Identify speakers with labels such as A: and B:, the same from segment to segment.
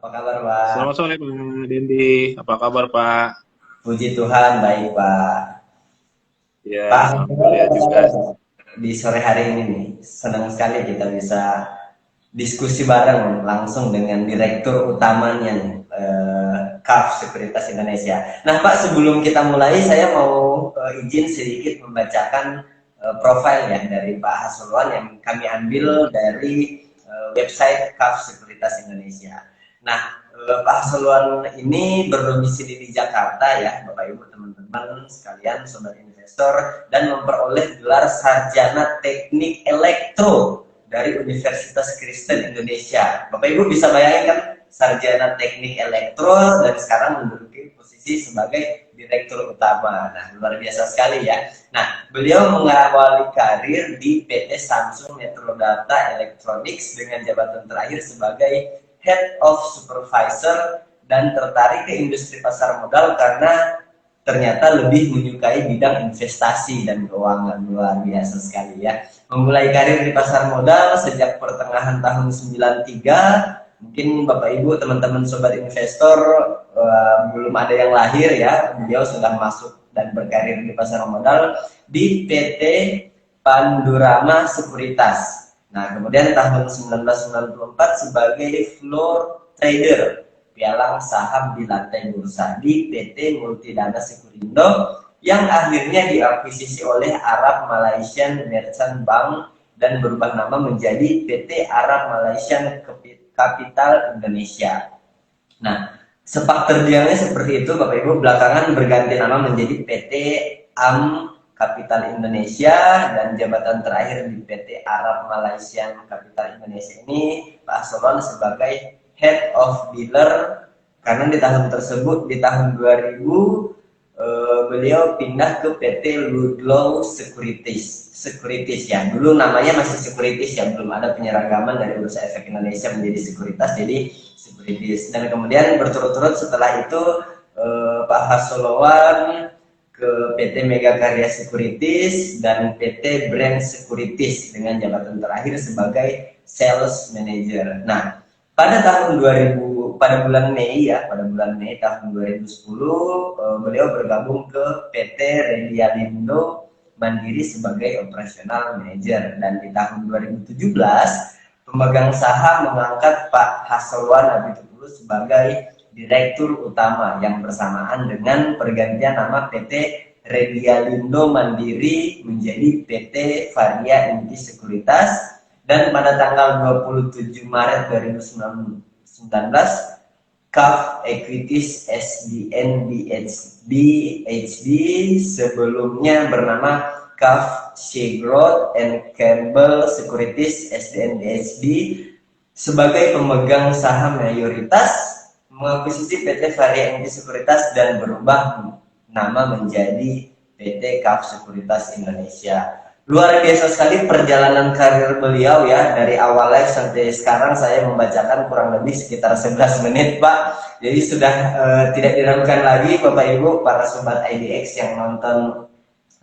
A: Apa kabar, Pak?
B: Selamat sore Pak Dendi, apa kabar Pak?
A: Puji Tuhan, baik, Pak.
B: Ya,
A: Pak,
B: alhamdulillah
A: apa
B: juga.
A: kabar, Pak? Di sore hari ini nih, senang sekali kita bisa diskusi bareng langsung dengan Direktur Utamanya nih, CAF Sekuritas Indonesia. Nah, Pak, sebelum kita mulai, saya mau izin sedikit membacakan profil ya dari Pak Hasrulwan yang kami ambil dari website CAF Sekuritas Indonesia. Nah, Pak Hasrulwan ini berdomisili di Jakarta ya, Bapak Ibu teman-teman sekalian, sobat investor, dan memperoleh gelar sarjana teknik elektro dari Universitas Kristen Indonesia. Bapak Ibu bisa bayangkan sarjana teknik elektro dan sekarang menduduki posisi sebagai direktur utama. Nah, luar biasa sekali ya. Nah, beliau mengawali karir di PT Samsung Metrodata Electronics dengan jabatan terakhir sebagai Head of Supervisor dan tertarik ke industri pasar modal karena ternyata lebih menyukai bidang investasi dan keuangan. Luar biasa sekali ya. Memulai karir di pasar modal sejak pertengahan tahun 93. Mungkin Bapak Ibu teman-teman sobat investor belum ada yang lahir ya. Beliau sudah masuk dan berkarir di pasar modal di PT Pandurama Sekuritas. Nah, kemudian tahun 1994 sebagai floor trader pialang saham di lantai bursa di PT Multidana Sekurindo yang akhirnya diakuisisi oleh Arab Malaysian Merchant Bank dan berubah nama menjadi PT Arab Malaysian Capital Indonesia. Nah, sepak terjangnya seperti itu Bapak Ibu, belakangan berganti nama menjadi PT AM Capital Indonesia dan jabatan terakhir di PT Arab Malaysian Capital Indonesia ini Pak Solon sebagai Head of Dealer, karena di tahun tersebut di tahun 2000 beliau pindah ke PT Ludlow Securities ya, dulu namanya masih Securities ya, belum ada penyeragaman dari Bursa Efek Indonesia menjadi Sekuritas, jadi Securities. Dan kemudian berturut-turut setelah itu Pak Hasolowan ke PT Megakarya Securities dan PT Brand Securities dengan jabatan terakhir sebagai Sales Manager. Nah, pada tahun 2000, pada bulan Mei ya, pada bulan Mei tahun 2010 beliau bergabung ke PT Redialindo Mandiri sebagai Operational Manager, dan di tahun 2017 pemegang saham mengangkat Pak Hasrulwan Abidullah sebagai Direktur Utama yang bersamaan dengan pergantian nama PT Redialindo Mandiri menjadi PT Varia Inti Sekuritas. Dan pada tanggal 27 Maret 2019, CAF Equities SDN BHD sebelumnya bernama CAF Seagrowth and Campbell Securities SDN BHD sebagai pemegang saham mayoritas mengakuisisi PT Varia Inti Sekuritas dan berubah nama menjadi PT CAF Sekuritas Indonesia. Luar biasa sekali perjalanan karir beliau ya, dari awal live sampai sekarang saya membacakan kurang lebih sekitar 11 menit Pak. Jadi sudah tidak diragukan lagi Bapak Ibu para sobat IDX yang nonton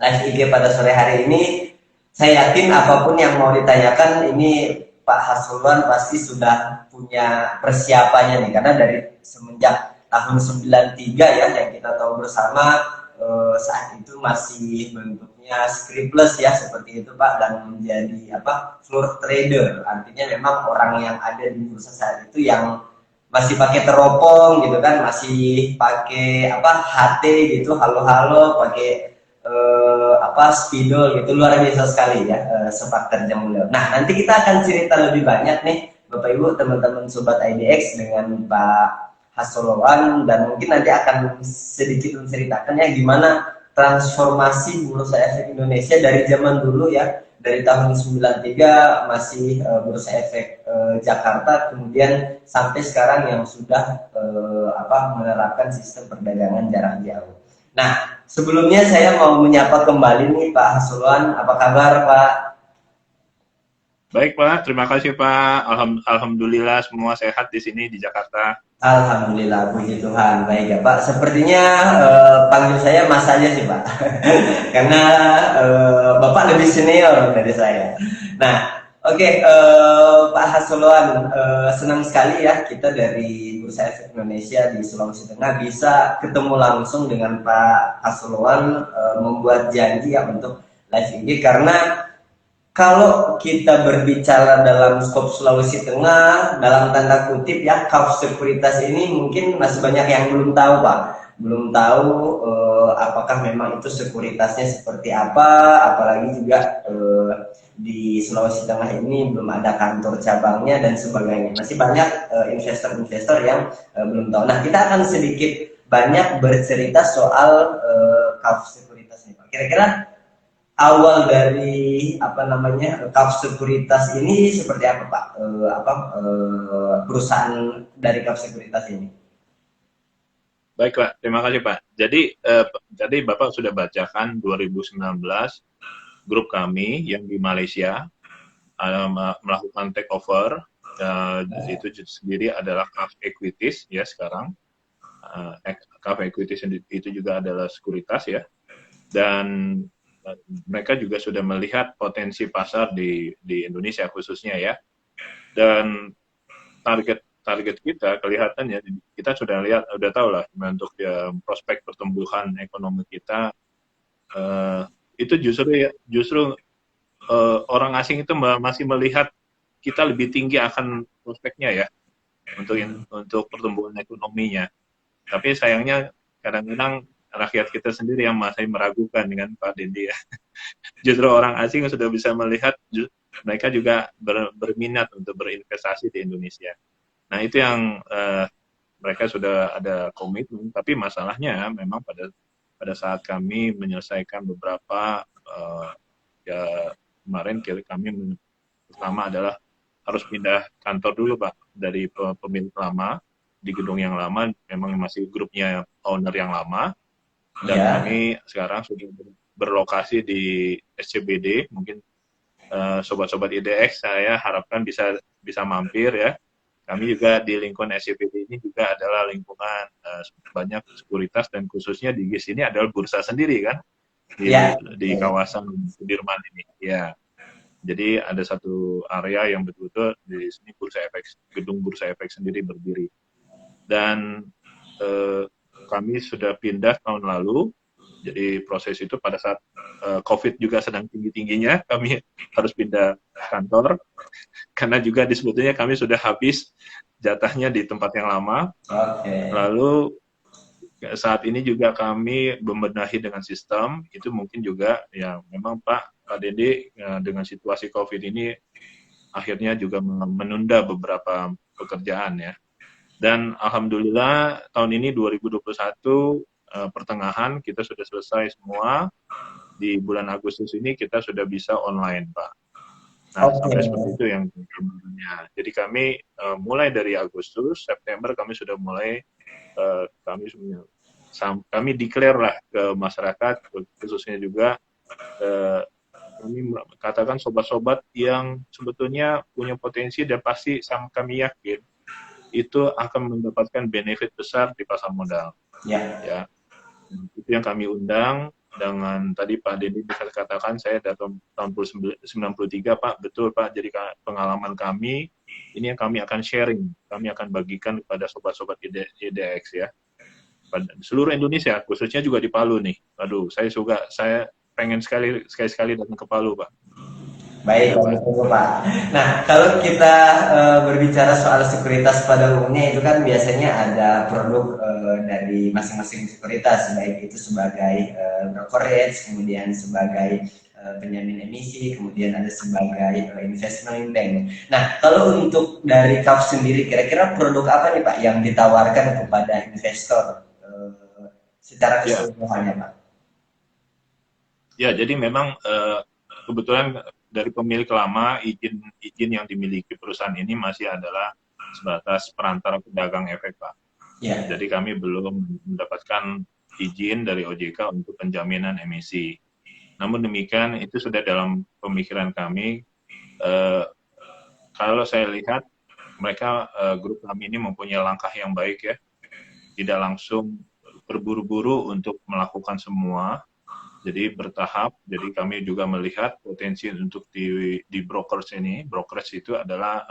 A: live IG pada sore hari ini. Saya yakin apapun yang mau ditanyakan ini Pak Hasrulwan pasti sudah punya persiapannya nih, karena dari semenjak tahun 93 ya yang kita tahu bersama, saat itu masih bentuknya scriptless ya seperti itu Pak, dan menjadi floor trader, artinya memang orang yang ada di bursa saat itu yang masih pakai teropong gitu kan, masih pakai HT gitu, halo-halo, pakai spidol gitu. Luar biasa sekali ya sepak terjang beliau. Nah, nanti kita akan cerita lebih banyak nih Bapak Ibu teman-teman sobat IDX dengan Pak Hasrulwan, dan mungkin nanti akan sedikit menceritakan ya gimana transformasi Bursa Efek Indonesia dari zaman dulu ya, dari tahun 93 masih Bursa Efek Jakarta, kemudian sampai sekarang yang sudah menerapkan sistem perdagangan jarak jauh. Nah, sebelumnya saya mau menyapa kembali nih Pak Hasrulwan, apa kabar Pak?
B: Baik Pak, terima kasih Pak. Alhamdulillah semua sehat di sini di Jakarta.
A: Alhamdulillah, puji Tuhan. Baik ya Pak, sepertinya panggil saya Mas aja sih Pak. Karena Bapak lebih senior dari saya. Nah, Oke, Pak Hasoloan, senang sekali ya kita dari Bursa Efek Indonesia di Sulawesi Tengah bisa ketemu langsung dengan Pak Hasoloan, membuat janji ya untuk live IG karena kalau kita berbicara dalam skop Sulawesi Tengah, dalam tanda kutip ya, kaos sekuritas ini mungkin masih banyak yang belum tahu, Pak. Belum tahu apakah memang itu sekuritasnya seperti apa, apalagi juga di Sulawesi Tengah ini belum ada kantor cabangnya dan sebagainya. Masih banyak investor-investor yang belum tahu. Nah, kita akan sedikit banyak bercerita soal kaos sekuritas ini, Pak. Kira-kira awal dari apa namanya Kaf Sekuritas ini seperti apa Pak? Perusahaan dari Kaf Sekuritas ini?
B: Baik Pak, terima kasih Pak. Jadi Bapak sudah bacakan 2019 grup kami yang di Malaysia melakukan takeover. Itu sendiri adalah Kaf Equities ya sekarang. Kaf Equities itu juga adalah sekuritas ya. Dan mereka juga sudah melihat potensi pasar di Indonesia khususnya ya. Dan target kita kelihatannya kita sudah tahu lah untuk prospek pertumbuhan ekonomi kita itu justru orang asing itu masih melihat kita lebih tinggi akan prospeknya ya untuk pertumbuhan ekonominya. Tapi sayangnya kadang-kadang rakyat kita sendiri yang masih meragukan dengan Pak Dendi ya. Justru orang asing sudah bisa melihat mereka juga berminat untuk berinvestasi di Indonesia. Nah itu yang mereka sudah ada komitmen, tapi masalahnya memang pada saat kami menyelesaikan beberapa ya kemarin kami pertama adalah harus pindah kantor dulu Pak dari pemilik lama di gedung yang lama, memang masih grupnya owner yang lama, dan
A: Ya.
B: kami sekarang sudah berlokasi di SCBD. Mungkin sobat-sobat IDX saya harapkan bisa mampir ya. Kami juga di lingkungan SCBD ini juga adalah lingkungan banyak sekuritas dan khususnya di GIS ini adalah bursa sendiri kan
A: Ya.
B: di kawasan Sudirman ini. Ya, jadi ada satu area yang betul-betul di sini gedung Bursa Efek sendiri berdiri. Dan kami sudah pindah tahun lalu. Jadi proses itu pada saat COVID juga sedang tinggi-tingginya, kami harus pindah kantor karena juga sebetulnya kami sudah habis jatahnya di tempat yang lama.
A: Oke.
B: Lalu saat ini juga kami membenahi dengan sistem, itu mungkin juga ya memang Pak Dede dengan situasi COVID ini akhirnya juga menunda beberapa pekerjaan ya. Dan alhamdulillah tahun ini 2021 pertengahan kita sudah selesai semua. Di bulan Agustus ini kita sudah bisa online, Pak. Nah,
A: Oke.
B: sampai seperti itu yang gambarnya. Jadi kami mulai dari Agustus, September kami sudah mulai kami declare lah ke masyarakat, khususnya juga kami katakan sobat-sobat yang sebetulnya punya potensi dan pasti kami yakin itu akan mendapatkan benefit besar di pasar modal.
A: Ya.
B: Ya, itu yang kami undang dengan tadi Pak Denny bisa katakan saya dari tahun 93 Pak, betul Pak. Jadi pengalaman kami ini yang kami akan sharing, kami akan bagikan kepada sobat-sobat IDX ya. Pada seluruh Indonesia, khususnya juga di Palu nih. Aduh, saya pengen sekali datang ke Palu Pak.
A: Baik,
B: Ya, Pak.
A: Pak. Nah, kalau kita berbicara soal sekuritas pada umumnya itu kan biasanya ada produk dari masing-masing sekuritas, baik itu sebagai brokerage, kemudian sebagai penjamin emisi, kemudian ada sebagai investment bank. Nah, kalau untuk dari KAF sendiri, kira-kira produk apa nih Pak yang ditawarkan kepada investor secara
B: Ya,
A: keseluruhannya Pak?
B: ya, jadi memang kebetulan dari pemilik lama izin yang dimiliki perusahaan ini masih adalah sebatas perantara pedagang efek Pak.
A: Ya.
B: Jadi kami belum mendapatkan izin dari OJK untuk penjaminan emisi. Namun demikian itu sudah dalam pemikiran kami. Kalau saya lihat mereka grup kami ini mempunyai langkah yang baik ya, tidak langsung berburu-buru untuk melakukan semua. Jadi bertahap. Jadi kami juga melihat potensi untuk di brokers ini. Brokers itu adalah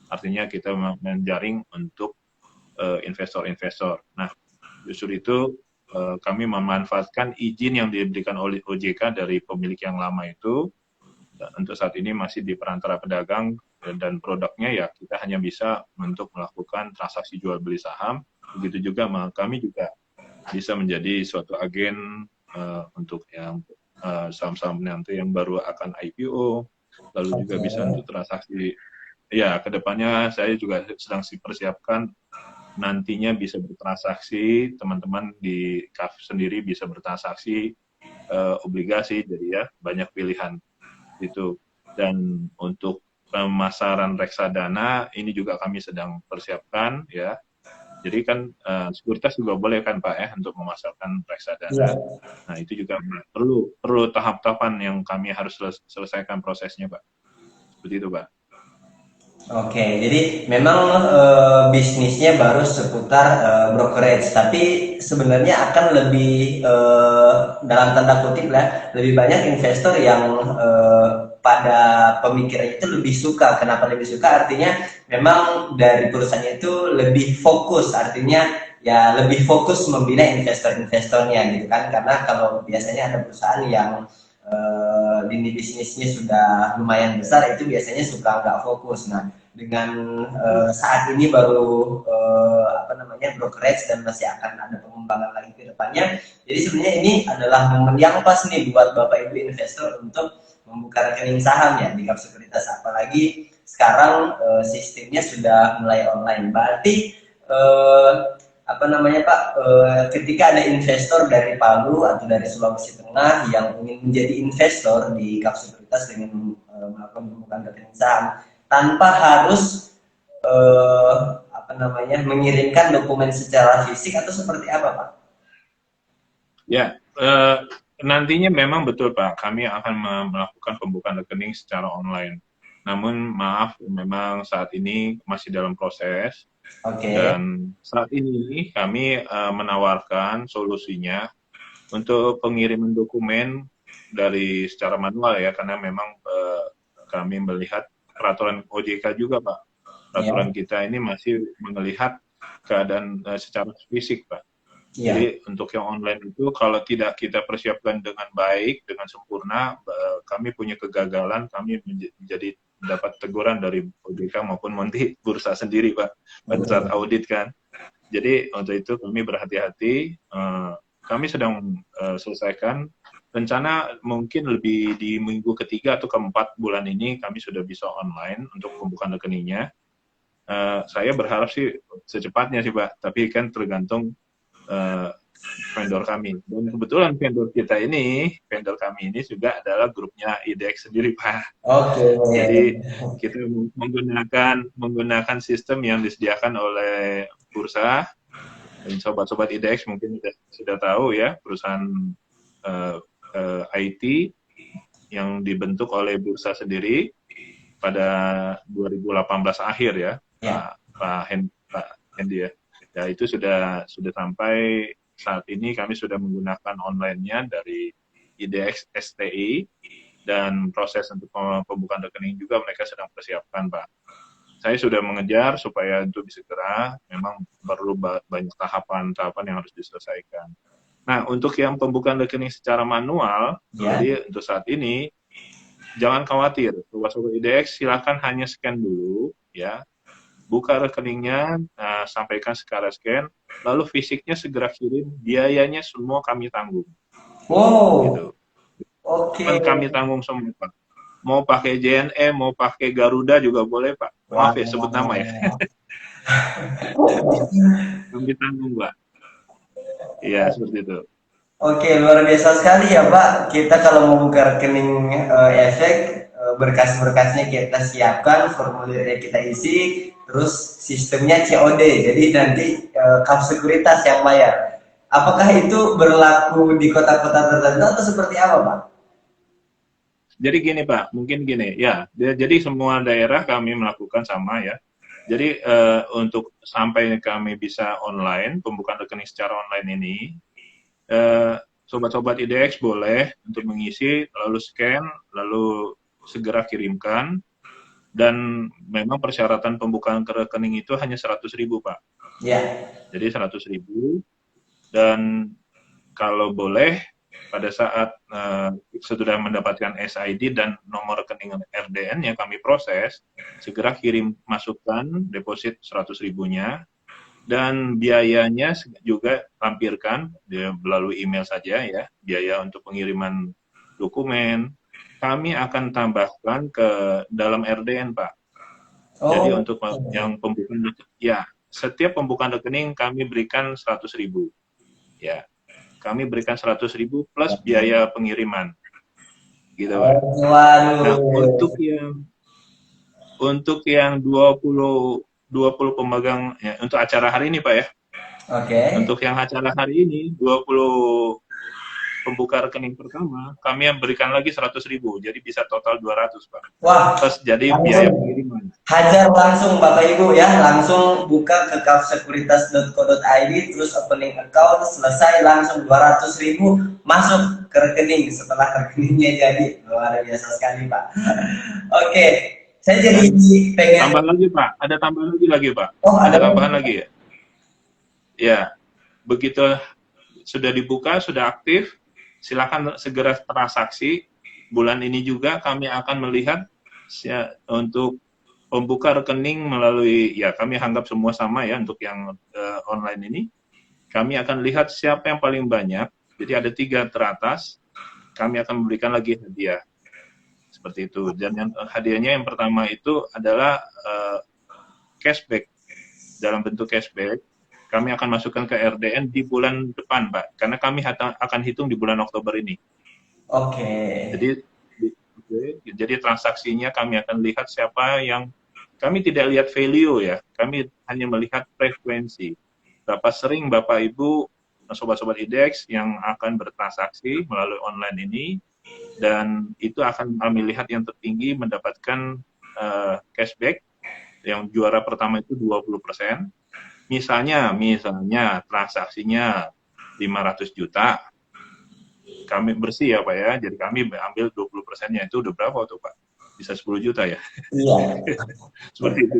B: artinya kita menjaring untuk investor-investor. Nah, justru itu kami memanfaatkan izin yang diberikan oleh OJK dari pemilik yang lama itu. Untuk saat ini masih di perantara pedagang dan produknya ya kita hanya bisa untuk melakukan transaksi jual beli saham. Begitu juga kami juga bisa menjadi suatu agen untuk yang saham-saham nanti yang baru akan IPO, lalu juga bisa untuk transaksi. Ya, kedepannya saya juga sedang dipersiapkan nantinya bisa bertransaksi, teman-teman di CAF sendiri bisa bertransaksi obligasi, jadi ya banyak pilihan itu. Dan untuk pemasaran reksadana ini juga kami sedang persiapkan ya. Jadi kan sekuritas juga boleh kan Pak ya untuk memasarkan reksadana.
A: Iya.
B: Nah itu juga perlu tahap-tahapan yang kami harus selesaikan prosesnya Pak. Seperti itu Pak.
A: Oke, jadi memang bisnisnya baru seputar brokerage, tapi sebenarnya akan lebih dalam tanda kutip lah, lebih banyak investor yang pada pemikirannya itu lebih suka. Kenapa lebih suka? Artinya memang dari perusahaannya itu lebih fokus, artinya ya lebih fokus membina investor-investornya gitu kan. Karena kalau biasanya ada perusahaan yang lini bisnisnya sudah lumayan besar, itu biasanya suka nggak fokus. Nah, dengan saat ini baru apa namanya brokerage dan masih akan ada pengembangan lagi ke depannya. Jadi sebenarnya ini adalah momen yang pas nih buat Bapak Ibu investor untuk membuka rekening saham ya di CAF Sekuritas, apalagi sekarang sistemnya sudah mulai online. Berarti apa namanya Pak, ketika ada investor dari Palu atau dari Sulawesi Tengah yang ingin menjadi investor di CAF Sekuritas dengan melakukan pembukaan rekening saham tanpa harus apa namanya mengirimkan dokumen secara fisik atau seperti apa Pak?
B: Ya, nantinya memang betul Pak, kami akan melakukan pembukaan rekening secara online. Namun maaf, memang saat ini masih dalam proses.
A: Oke.
B: Dan saat ini kami menawarkan solusinya untuk pengiriman dokumen dari secara manual ya, karena memang kami melihat peraturan OJK juga Pak. Peraturan
A: Ya.
B: kita ini masih melihat keadaan secara fisik Pak.
A: Ya.
B: Jadi untuk yang online itu kalau tidak kita persiapkan dengan baik, dengan sempurna, kami punya kegagalan, kami menjadi mendapat teguran dari OJK maupun nanti bursa sendiri Pak pada saat audit kan. Jadi untuk itu kami berhati-hati. Kami sedang selesaikan rencana mungkin lebih di minggu ketiga atau keempat bulan ini kami sudah bisa online untuk pembukaan rekeningnya. Saya berharap sih secepatnya sih Pak, tapi kan tergantung vendor kami. Dan kebetulan vendor kami ini juga adalah grupnya IDX sendiri Pak.
A: Oke.
B: Jadi kita menggunakan sistem yang disediakan oleh bursa. Dan sobat-sobat IDX mungkin sudah tahu ya, perusahaan IT yang dibentuk oleh bursa sendiri pada 2018 akhir ya,
A: Ya.
B: Pak Hendy ya. Ya itu sudah sampai saat ini kami sudah menggunakan online-nya dari IDX STI dan proses untuk pembukaan rekening juga mereka sedang persiapkan Pak. Saya sudah mengejar supaya itu bisa segera, memang perlu banyak tahapan-tahapan yang harus diselesaikan. Nah, untuk yang pembukaan rekening secara manual,
A: Ya.
B: jadi untuk saat ini, jangan khawatir. Sobat-sobat IDX silakan hanya scan dulu, ya. Buka rekeningnya, sampaikan secara scan, lalu fisiknya segera kirim, biayanya semua kami tanggung.
A: Wow.
B: Gitu.
A: Oke.
B: Kami tanggung semua, Pak. Mau pakai JNE, mau pakai Garuda juga boleh, Pak. Maaf ya, sebut nama ya. Kami tanggung, Pak. Iya, seperti itu.
A: Oke, luar biasa sekali ya Pak. Kita kalau mau buka rekening efek, berkas-berkasnya kita siapkan, formulirnya kita isi, terus sistemnya COD. Jadi nanti CAF Sekuritas yang bayar. Apakah itu berlaku di kota-kota tertentu atau seperti apa Pak?
B: Jadi gini Pak, mungkin gini ya. Jadi semua daerah kami melakukan sama ya. Jadi untuk sampai kami bisa online, pembukaan rekening secara online ini, sobat-sobat IDX boleh untuk mengisi, lalu scan, lalu segera kirimkan. Dan memang persyaratan pembukaan rekening itu hanya 100.000 Pak.
A: Ya.
B: Jadi 100.000, dan kalau boleh pada saat sudah mendapatkan SID dan nomor rekening RDN yang kami proses, segera kirim, masukkan deposit 100.000-nya, dan biayanya juga lampirkan melalui email saja ya, biaya untuk pengiriman dokumen. Kami akan tambahkan ke dalam RDN, Pak. Jadi untuk yang pembukaan, ya, setiap pembukaan rekening kami berikan 100.000. Ya, kami berikan 100.000 plus biaya pengiriman. Gitu, Pak. Nah, untuk yang 20 pemegang ya, untuk acara hari ini, Pak ya. Untuk yang acara hari ini 20 pembuka rekening pertama, kami yang berikan lagi 100.000, jadi bisa total 200, Pak.
A: Wah,
B: terus jadi biaya pengiriman.
A: Hajar langsung Bapak Ibu ya, langsung buka ke kafsekuritas.co.id, terus opening account, selesai langsung 200.000 masuk ke rekening setelah rekeningnya jadi. Luar biasa sekali Pak. Oke, saya jadi pengen.
B: Tambah lagi Pak, ada tambahan lagi Pak.
A: Oh, ada
B: tambahan lagi ya? Ya, begitu sudah dibuka, sudah aktif, silakan segera transaksi. Bulan ini juga kami akan melihat ya, untuk pembuka rekening melalui, ya kami anggap semua sama ya untuk yang online ini. Kami akan lihat siapa yang paling banyak. Jadi ada 3 teratas, kami akan memberikan lagi hadiah. Seperti itu. Dan yang hadiahnya yang pertama itu adalah cashback. Dalam bentuk cashback. Kami akan masukkan ke RDN di bulan depan, Pak. Karena kami akan hitung di bulan Oktober ini.
A: Oke.
B: Jadi transaksinya kami akan lihat siapa yang, kami tidak lihat value ya. Kami hanya melihat frekuensi. Berapa sering Bapak Ibu, sobat-sobat IDEX yang akan bertransaksi melalui online ini, dan itu akan kami lihat yang tertinggi mendapatkan cashback. Yang juara pertama itu 20%. Misalnya transaksinya 500 juta, kami bersih ya Pak ya, jadi kami ambil 20%-nya, itu udah berapa tuh Pak? Bisa 10 juta ya?
A: Iya.
B: Seperti itu.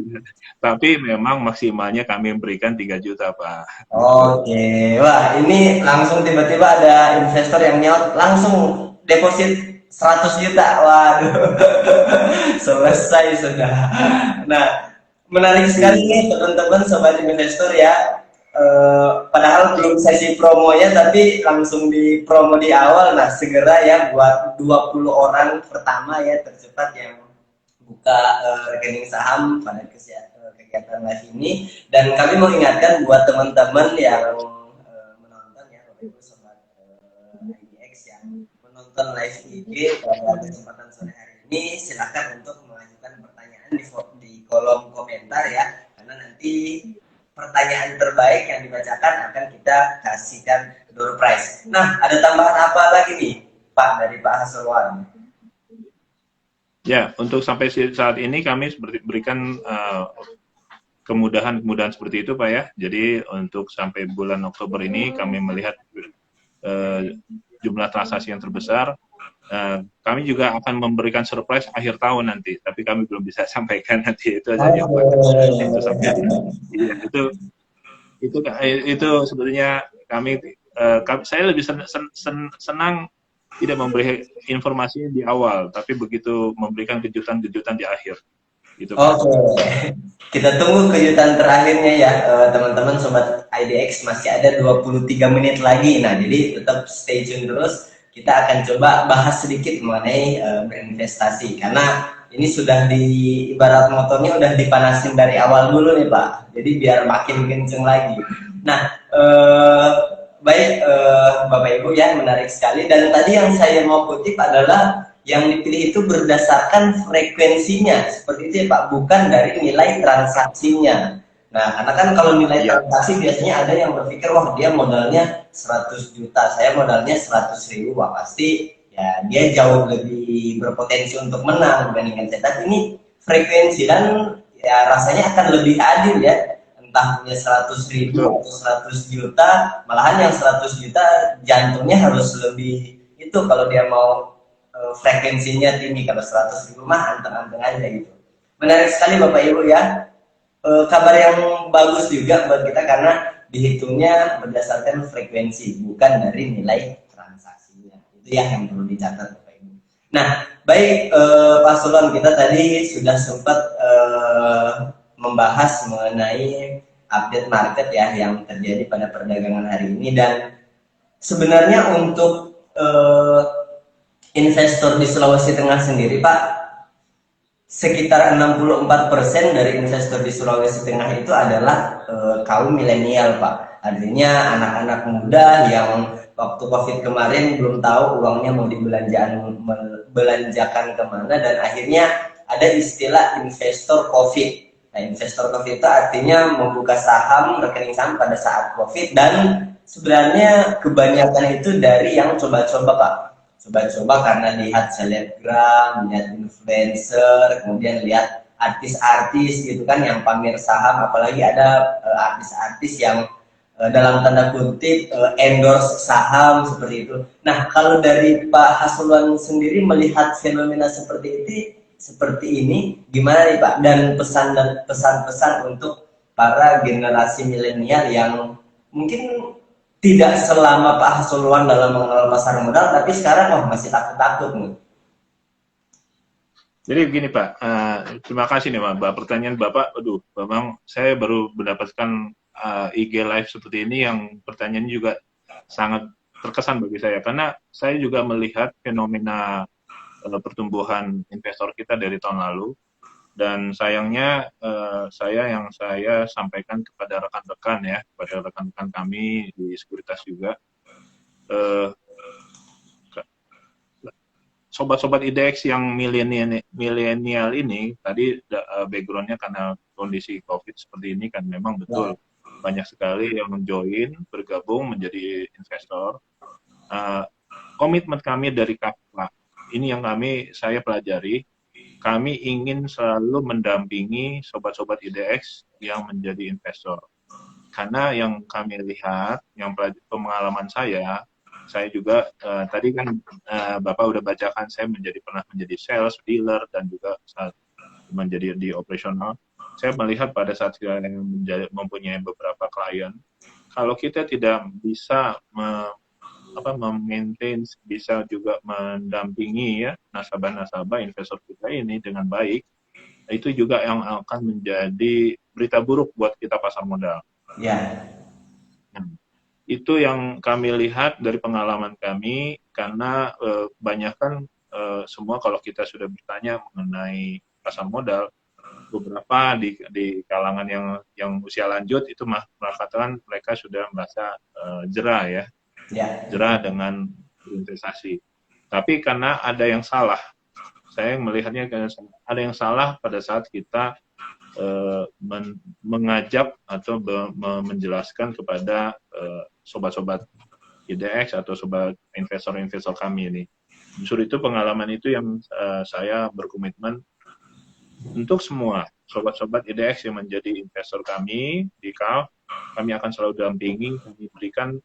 B: Tapi memang maksimalnya kami berikan 3 juta Pak.
A: Oke, wah ini langsung tiba-tiba ada investor yang nyaut langsung deposit 100 juta, waduh, selesai sudah. Nah, menarik sekali nih teman-teman sobat investor ya. Padahal belum sesi promonya tapi langsung di promo di awal. Nah segera ya buat 20 orang pertama ya tercepat yang buka rekening saham pada kegiatan live ini. Dan kami mengingatkan buat teman-teman yang menonton ya, Bapak Ibu sobat IDX yang menonton live IG pada kesempatan sore hari ini, silakan untuk mengajukan pertanyaan di kolom komentar ya, karena nanti pertanyaan terbaik yang dibacakan akan kita kasihkan door prize. Nah, ada tambahan apa lagi nih, Pak, dari Pak Hasrwan?
B: Ya, untuk sampai saat ini kami berikan kemudahan seperti itu, Pak ya. Jadi untuk sampai bulan Oktober ini kami melihat jumlah transaksi yang terbesar. Kami juga akan memberikan surprise akhir tahun nanti, tapi kami belum bisa sampaikan nanti, itu saja Pak. Itu sampai ya, itu sebenarnya kami saya lebih senang tidak memberi informasinya di awal, tapi begitu memberikan kejutan-kejutan di akhir. Gitu,
A: Oke, kita tunggu kejutan terakhirnya ya teman-teman sobat IDX, masih ada 23 menit lagi. Nah, jadi tetap stay tune terus. Kita akan coba bahas sedikit mengenai berinvestasi, karena ini sudah ibarat motornya udah dipanasin dari awal dulu nih Pak, jadi biar makin kenceng lagi. Nah, baik Bapak Ibu ya, menarik sekali. Dan tadi yang saya mau kutip adalah yang dipilih itu berdasarkan frekuensinya, seperti itu ya Pak, bukan dari nilai transaksinya. Nah, karena kan kalau nilai transaksi biasanya ada yang berpikir, wah dia modalnya 100 juta, saya modalnya 100.000, wah pasti ya dia jauh lebih berpotensi untuk menang dibandingkan saya. Tapi ini frekuensi dan ya rasanya akan lebih adil ya, entah punya 100.000
B: Betul.
A: atau 100 juta, malahan yang 100 juta jantungnya harus lebih itu kalau dia mau frekuensinya tinggi. Kalau 100.000 mah anteng-anteng aja gitu. Menarik sekali Bapak Ibu ya. Kabar yang bagus juga buat kita karena dihitungnya berdasarkan frekuensi bukan dari nilai transaksinya. Itu ya yang perlu dicatat Bapak Ibu. Nah, baik Pak Sulon, kita tadi sudah sempat membahas mengenai update market ya yang terjadi pada perdagangan hari ini, dan sebenarnya untuk investor di Sulawesi Tengah sendiri Pak, sekitar 64% dari investor di Sulawesi Tengah itu adalah kaum milenial Pak. Artinya anak-anak muda yang waktu COVID kemarin belum tahu uangnya mau dibelanjakan kemana, dan akhirnya ada istilah investor COVID. Nah, investor COVID itu artinya membuka saham, rekening saham pada saat COVID, dan sebenarnya kebanyakan itu dari yang coba-coba Pak. Coba-coba karena lihat selebgram, lihat influencer, kemudian lihat artis-artis gitu kan yang pamer saham, apalagi ada artis-artis yang dalam tanda kutip endorse saham seperti itu. Nah, kalau dari Pak Hasluan sendiri melihat fenomena seperti ini gimana nih Pak? Dan pesan-pesan untuk para generasi milenial yang mungkin tidak selama Pak Hasluan dalam mengelola pasar modal, tapi sekarang masih takut-takut nih.
B: Jadi begini Pak, terima kasih nih Pak. Pertanyaan Bapak, aduh, memang saya baru mendapatkan IG live seperti ini yang pertanyaannya juga sangat terkesan bagi saya karena saya juga melihat fenomena pertumbuhan investor kita dari tahun lalu, dan sayangnya saya sampaikan kepada rekan-rekan ya, kepada rekan-rekan kami di sekuritas juga, eh, sobat-sobat IDX yang milenial ini tadi backgroundnya karena kondisi COVID seperti ini kan memang betul banyak sekali yang join bergabung menjadi investor. Komitmen kami dari Kapla ini yang saya pelajari, kami ingin selalu mendampingi sobat-sobat IDX yang menjadi investor, karena yang kami lihat, yang pengalaman saya juga tadi kan Bapak udah bacakan saya pernah menjadi sales, dealer, dan juga saat menjadi di operasional. Saya melihat pada saat saya mempunyai beberapa klien, kalau kita tidak bisa memaintain, bisa juga mendampingi ya nasabah-nasabah investor kita ini dengan baik, itu juga yang akan menjadi berita buruk buat kita pasar modal.
A: Ya.
B: Itu yang kami lihat dari pengalaman kami, karena banyak kan semua kalau kita sudah bertanya mengenai pasar modal, beberapa di kalangan yang usia lanjut itu mengatakan mereka sudah merasa jerah ya, jerah dengan investasi. Tapi karena ada yang salah, saya melihatnya ada yang salah pada saat kita mengajak atau menjelaskan kepada sobat-sobat IDX atau sobat investor-investor kami ini. Justru itu pengalaman itu yang saya berkomitmen untuk semua sobat-sobat IDX yang menjadi investor kami di KAF, kami akan selalu dampingi, kami berikan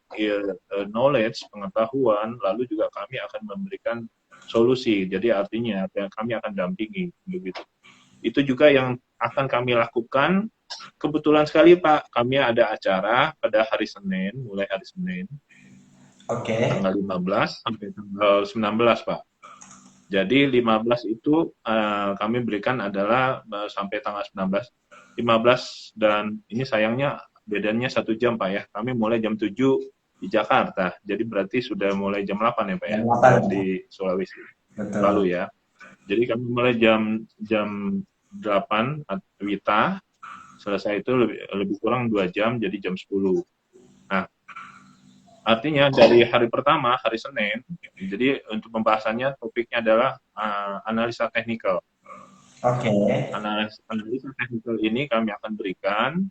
B: knowledge, pengetahuan, lalu juga kami akan memberikan solusi. Jadi artinya kami akan dampingi begitu. Itu juga yang akan kami lakukan. Kebetulan sekali Pak, kami ada acara pada hari Senin, mulai hari Senin, tanggal 15 sampai tanggal 19 Pak. Jadi 15 itu kami berikan adalah sampai tanggal 19, 15, dan ini sayangnya bedanya 1 jam Pak ya. Kami mulai jam 7 di Jakarta, jadi berarti sudah mulai jam 8 ya Pak ya, di Sulawesi.
A: Betul.
B: Lalu ya. Jadi kami mulai jam 8 WITA, selesai itu lebih kurang 2 jam, jadi jam 10. Nah, artinya dari hari pertama, hari Senin, jadi untuk pembahasannya topiknya adalah analisa teknikal. Analisa teknikal ini kami akan berikan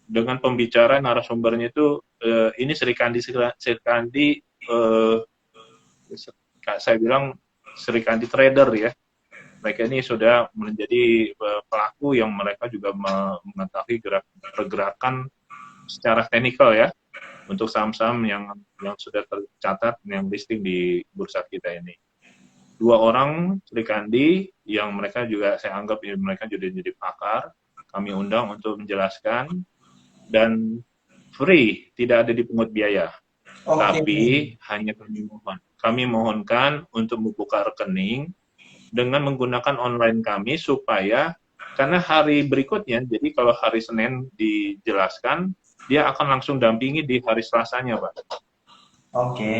B: dengan pembicara narasumbernya itu, ini Srikandi, saya bilang Srikandi trader ya. mereka ini sudah menjadi pelaku yang mereka juga mengetahui pergerakan secara teknikal ya untuk saham-saham yang sudah tercatat yang listing di bursa kita ini. 2 orang Sri Kandi yang mereka juga saya anggap mereka juga jadi pakar, kami undang untuk menjelaskan dan free, tidak ada dipungut biaya. Tapi hanya kami mohonkan untuk membuka rekening dengan menggunakan online kami supaya karena hari berikutnya, jadi kalau hari Senin dijelaskan, dia akan langsung dampingi di hari Selasanya, Pak.
A: Oke.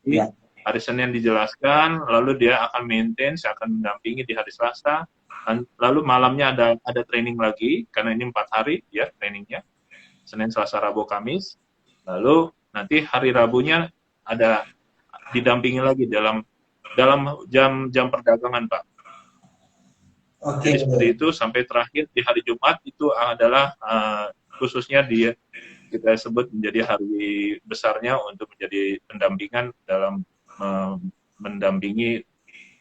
B: Ya. Hari Senin dijelaskan, lalu dia akan maintain, saya akan mendampingi di hari Selasa, lalu malamnya ada training lagi, karena ini 4 hari ya trainingnya, Senin, Selasa, Rabu, Kamis, lalu nanti hari Rabunya ada didampingi lagi dalam jam perdagangan, Pak. Jadi seperti itu sampai terakhir di hari Jumat itu adalah khususnya kita sebut menjadi hari besarnya untuk menjadi pendampingan dalam mendampingi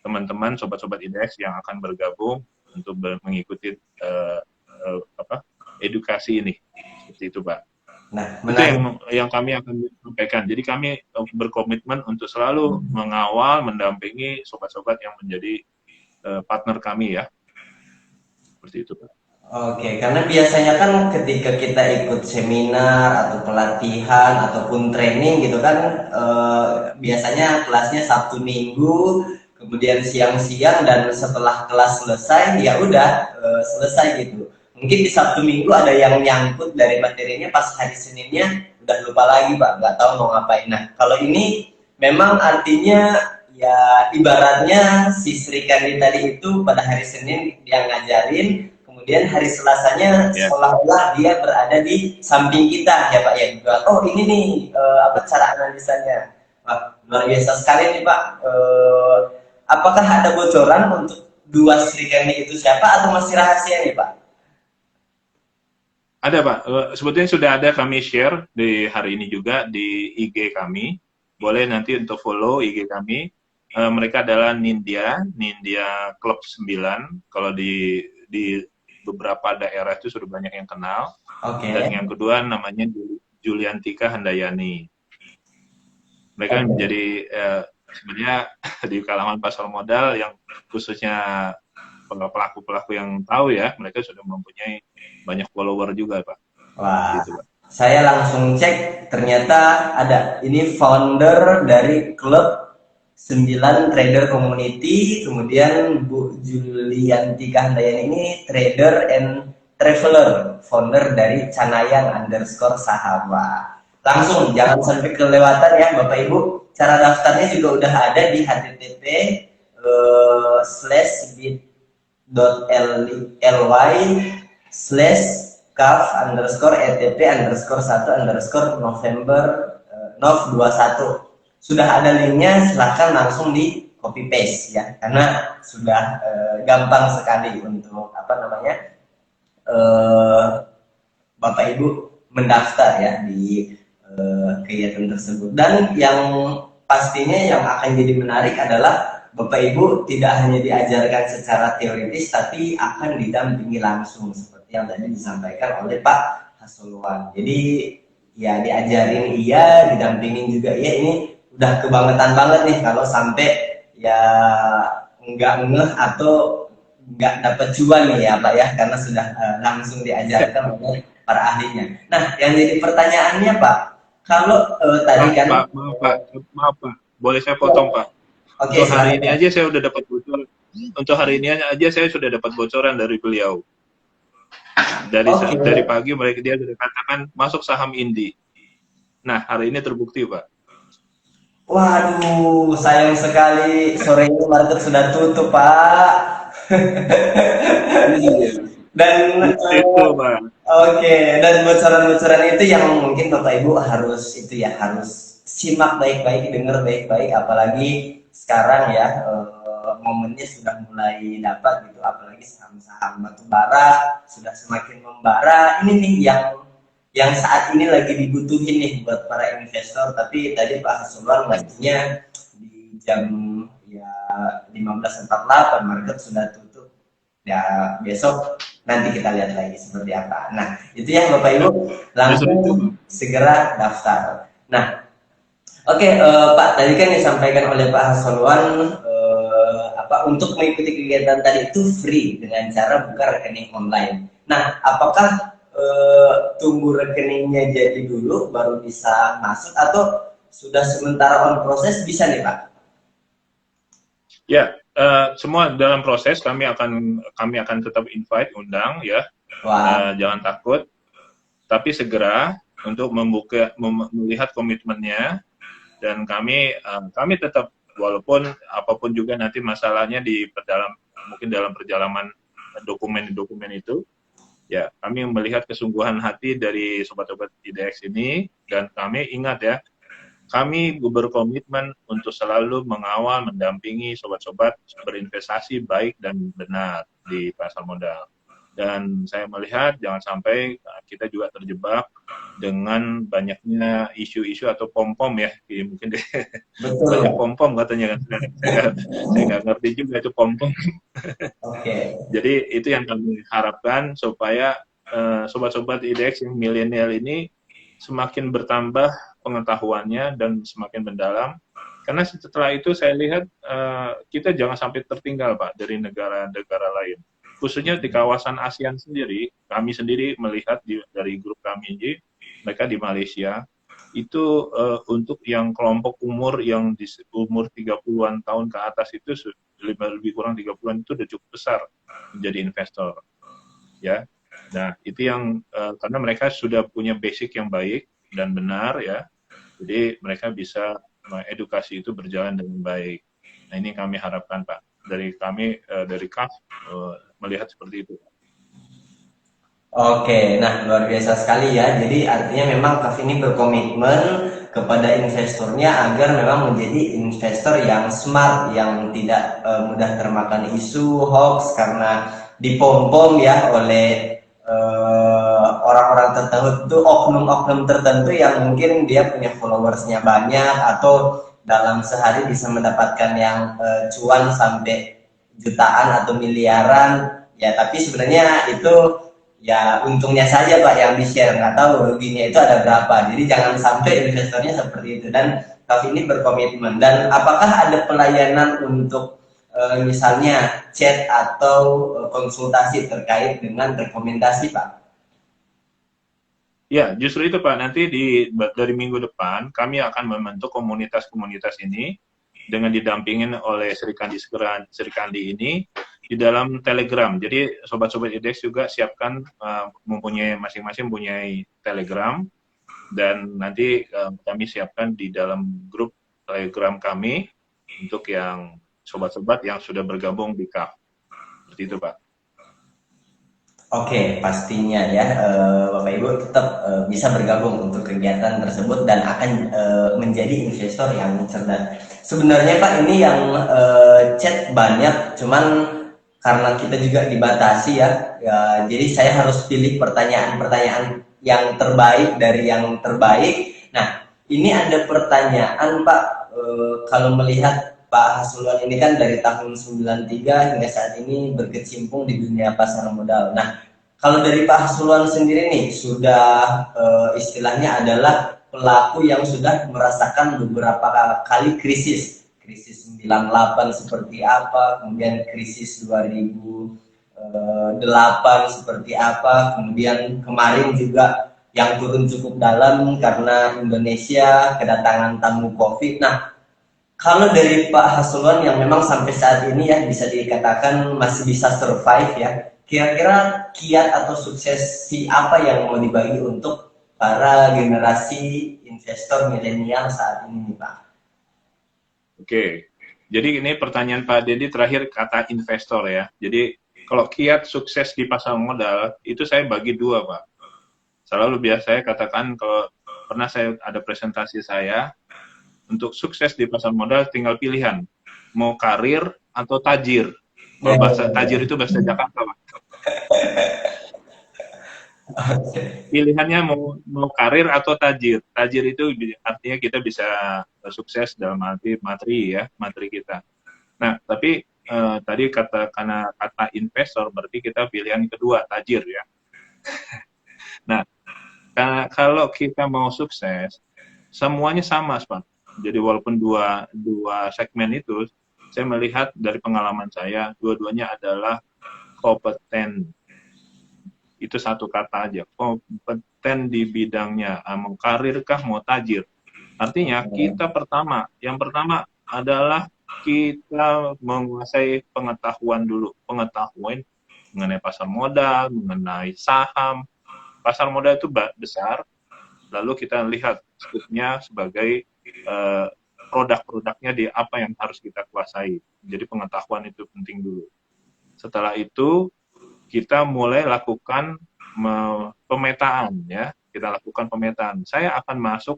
B: teman-teman sobat-sobat IDX yang akan bergabung untuk mengikuti edukasi ini. Seperti itu, Pak. Nah, itu yang kami akan sampaikan. Jadi kami berkomitmen untuk selalu mengawal, mendampingi sobat-sobat yang menjadi partner kami ya. Seperti itu, Pak.
A: Oke, karena biasanya kan ketika kita ikut seminar atau pelatihan ataupun training gitu kan, biasanya kelasnya Sabtu Minggu, kemudian siang-siang dan setelah kelas selesai ya udah selesai gitu. Mungkin di Sabtu Minggu ada yang nyangkut dari materinya, pas hari Seninnya udah lupa lagi Pak, nggak tahu mau ngapain. Nah kalau ini memang artinya ya ibaratnya si Sri Kandi tadi itu pada hari Senin dia ngajarin, kemudian hari Selasanya seolah-olah dia berada di samping kita ya Pak ya. Oh ini nih apa cara analisanya. Wah, luar biasa sekali nih Pak. Apakah ada bocoran untuk 2 Sri Kandi itu siapa atau masih rahasia nih Pak?
B: Ada Pak, sebetulnya sudah ada kami share di hari ini juga di IG kami. Boleh nanti untuk follow IG kami. Mereka adalah Nindya Club 9. Kalau di beberapa daerah itu sudah banyak yang kenal. Dan yang kedua namanya Juliantika Handayani. Mereka menjadi sebenarnya di kalangan pasar modal yang khususnya pelaku-pelaku yang tahu ya, mereka sudah mempunyai banyak follower juga, Pak.
A: Wah, gitu, Pak. Saya langsung cek, ternyata ada. Ini founder dari klub 9 Trader Community, kemudian Bu Juliantika Handayani ini Trader and Traveler, founder dari Canayang_saham. Langsung, jangan sampai kelewatan ya Bapak Ibu. Cara daftarnya juga udah ada di http://caf_etp_1_November 21. Sudah ada linknya, silahkan langsung di copy paste ya, karena sudah gampang sekali untuk Bapak Ibu mendaftar ya di kegiatan tersebut. Dan yang pastinya yang akan jadi menarik adalah Bapak Ibu tidak hanya diajarkan secara teoritis, tapi akan didampingi langsung seperti yang tadi disampaikan oleh Pak Hasuluan. Jadi ya diajarin iya, didampingin juga iya. Ini udah kebangetan banget nih kalau sampai ya nggak ngeh atau nggak dapat cuan nih ya Pak ya, karena sudah langsung diajarkan oleh para ahlinya. Nah yang jadi pertanyaannya Pak, kalau tadi kan
B: maaf Pak, boleh saya potong Pak? Untuk hari ini aja saya udah dapat bocoran. Untuk hari ini aja saya sudah dapat bocoran dari beliau. Dari pagi dia sudah katakan masuk saham Indi. Nah hari ini terbukti Pak.
A: Waduh, sayang sekali sore ini market sudah tutup Pak. Dan
B: itu Pak.
A: Oke, dan bocoran-bocoran itu yang mungkin Bapak Ibu harus simak baik-baik, dengar baik-baik, apalagi sekarang ya momennya sudah mulai dapat gitu, apalagi saham-saham batubara sudah semakin membara. Ini nih yang saat ini lagi dibutuhin nih buat para investor. Tapi tadi Pak Hasuluan ngajinya di jam ya 15.48 market sudah tutup. Ya besok nanti kita lihat lagi seperti apa. Nah itu ya Bapak Ibu,
B: Justru itu.
A: langsung segera daftar. Nah oke, Pak, tadi kan disampaikan oleh Pak Hasoluan untuk mengikuti kegiatan tadi itu free dengan cara buka rekening online. Nah, apakah tunggu rekeningnya jadi dulu baru bisa masuk atau sudah sementara on proses bisa nih Pak?
B: Ya, semua dalam proses kami akan tetap invite, undang ya.
A: Wah,
B: Jangan takut, tapi segera untuk melihat komitmennya, dan kami tetap, walaupun apapun juga nanti masalahnya mungkin dalam perjalanan dokumen-dokumen itu, ya kami melihat kesungguhan hati dari sobat-sobat IDX ini, dan kami ingat ya, kami berkomitmen untuk selalu mengawal, mendampingi sobat-sobat berinvestasi baik dan benar di pasar modal. Dan saya melihat jangan sampai kita juga terjebak dengan banyaknya isu-isu atau pom-pom ya, mungkin
A: betul.
B: banyak pom-pom katanya kan. Saya nggak ngerti juga itu pom-pom.
A: Oke.
B: Jadi itu yang kami harapkan supaya sobat-sobat IDX yang milenial ini semakin bertambah pengetahuannya dan semakin mendalam. Karena setelah itu saya lihat kita jangan sampai tertinggal Pak dari negara-negara lain. Khususnya di kawasan ASEAN sendiri, kami sendiri melihat dari grup kami ini, mereka di Malaysia, itu untuk yang kelompok umur yang di umur 30-an tahun ke atas itu lebih kurang 30-an itu sudah cukup besar menjadi investor. Ya. Nah, itu yang karena mereka sudah punya basic yang baik dan benar ya. Jadi mereka bisa edukasi itu berjalan dengan baik. Nah, ini kami harapkan Pak. Dari kami dari KAF melihat seperti itu.
A: Oke, nah luar biasa sekali ya. Jadi artinya memang KAF ini berkomitmen kepada investornya agar memang menjadi investor yang smart, yang tidak mudah termakan isu hoax karena dipom-pom ya oleh orang-orang tertentu, oknum-oknum tertentu yang mungkin dia punya followersnya banyak atau dalam sehari bisa mendapatkan yang cuan sampai jutaan atau miliaran. Ya, tapi sebenarnya itu ya untungnya saja Pak yang di-share, nggak tahu ruginya itu ada berapa. Jadi jangan sampai investornya seperti itu. Dan KAF ini berkomitmen. Dan apakah ada pelayanan untuk misalnya chat atau konsultasi terkait dengan rekomendasi Pak?
B: Ya, justru itu Pak. Nanti dari minggu depan kami akan membentuk komunitas-komunitas ini dengan didampingin oleh Sri Kandi ini di dalam Telegram. Jadi sobat-sobat IDX juga siapkan masing-masing mempunyai Telegram, dan nanti kami siapkan di dalam grup Telegram kami untuk yang sobat-sobat yang sudah bergabung di KAF. Seperti itu Pak.
A: Oke, pastinya ya Bapak Ibu tetap bisa bergabung untuk kegiatan tersebut dan akan menjadi investor yang cerdas. Sebenarnya Pak ini yang chat banyak, cuman karena kita juga dibatasi ya, jadi saya harus pilih pertanyaan-pertanyaan yang terbaik dari yang terbaik. Nah, ini ada pertanyaan Pak, kalau melihat Pak Hasuluan ini kan dari tahun 93 hingga saat ini berkecimpung di dunia pasar modal. Nah, kalau dari Pak Hasuluan sendiri nih sudah istilahnya adalah pelaku yang sudah merasakan beberapa kali krisis 98 seperti apa, kemudian krisis 2008 seperti apa, kemudian kemarin juga yang turun cukup dalam karena Indonesia kedatangan tamu COVID. Nah, kalau dari Pak Hasuluan yang memang sampai saat ini ya bisa dikatakan masih bisa survive ya, kira-kira kiat atau suksesi apa yang mau dibagi untuk para generasi investor milenial saat ini nih Pak?
B: Oke. Jadi ini pertanyaan Pak Dedi terakhir, kata investor ya. Jadi kalau kiat sukses di pasar modal itu saya bagi dua Pak. Selalu biasa saya katakan, kalau pernah saya ada presentasi saya, untuk sukses di pasar modal tinggal pilihan, mau karir atau tajir. Kalau bahasa tajir itu bahasa Jakarta Pak. Pilihannya mau karir atau tajir. Tajir itu artinya kita bisa sukses dalam arti materi ya, materi kita. Nah, tapi tadi karena kata investor berarti kita pilihan kedua, tajir ya. Nah, kalau kita mau sukses, semuanya sama, Pak. Jadi walaupun dua segmen itu, saya melihat dari pengalaman saya, dua-duanya adalah kompeten. Itu satu kata aja, kompeten di bidangnya, mau karir kah, mau tajir. Artinya kita yang pertama adalah kita menguasai pengetahuan dulu, pengetahuan mengenai pasar modal, mengenai saham. Pasar modal itu besar, lalu kita lihat skupnya sebagai produk-produknya di apa yang harus kita kuasai. Jadi pengetahuan itu penting dulu. Setelah itu kita mulai lakukan pemetaan ya. Kita lakukan pemetaan. Saya akan masuk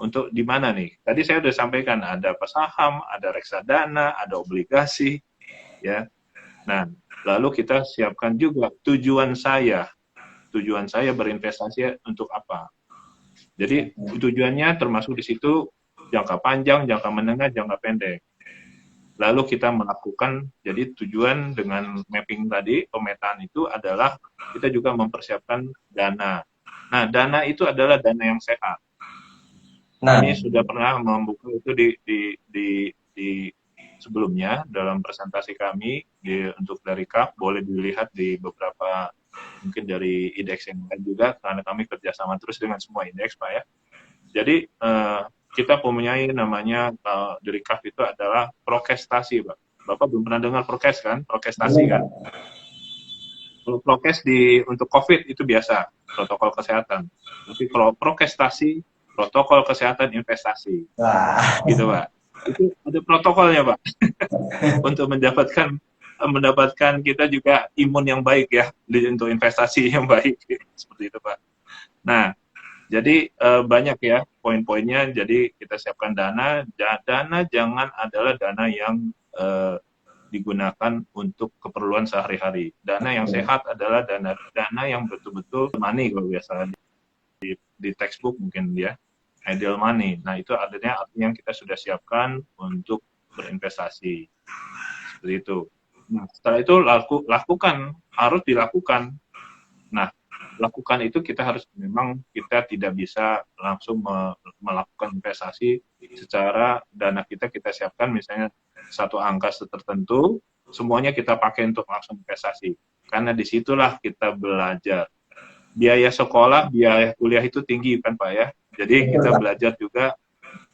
B: untuk di mana nih? Tadi saya sudah sampaikan ada saham, ada reksadana, ada obligasi ya. Nah, lalu kita siapkan juga tujuan saya berinvestasi untuk apa. Jadi tujuannya termasuk di situ jangka panjang, jangka menengah, jangka pendek. Lalu kita melakukan, jadi tujuan dengan mapping tadi, pemetaan itu adalah kita juga mempersiapkan dana. Nah, dana itu adalah dana yang sehat. Kami sudah pernah membuka itu di sebelumnya dalam presentasi kami untuk dari KAF, boleh dilihat di beberapa mungkin dari indeks yang lain juga, karena kami kerjasama terus dengan semua indeks, Pak ya. Jadi kita mempunyai namanya dari KAF itu adalah prokestasi, Pak. Bapak belum pernah dengar prokes kan? Prokestasi kan? Prokes untuk COVID itu biasa, protokol kesehatan. Tapi kalau prokestasi, protokol kesehatan investasi. Gitu, Pak. Itu ada protokolnya, Pak. Untuk mendapatkan kita juga imun yang baik ya, untuk investasi yang baik. Seperti itu, Pak. Nah, jadi banyak ya poin-poinnya. Jadi kita siapkan dana. Dana jangan adalah dana yang digunakan untuk keperluan sehari-hari. Dana yang sehat adalah dana yang betul-betul money kalau biasa di textbook mungkin ya, ideal money. Nah itu artinya kita sudah siapkan untuk berinvestasi seperti itu. Nah setelah itu harus dilakukan. Nah lakukan itu kita tidak bisa langsung melakukan investasi secara dana kita siapkan misalnya satu angka tertentu, semuanya kita pakai untuk langsung investasi. Karena disitulah kita belajar. Biaya sekolah, biaya kuliah itu tinggi kan Pak ya. Jadi kita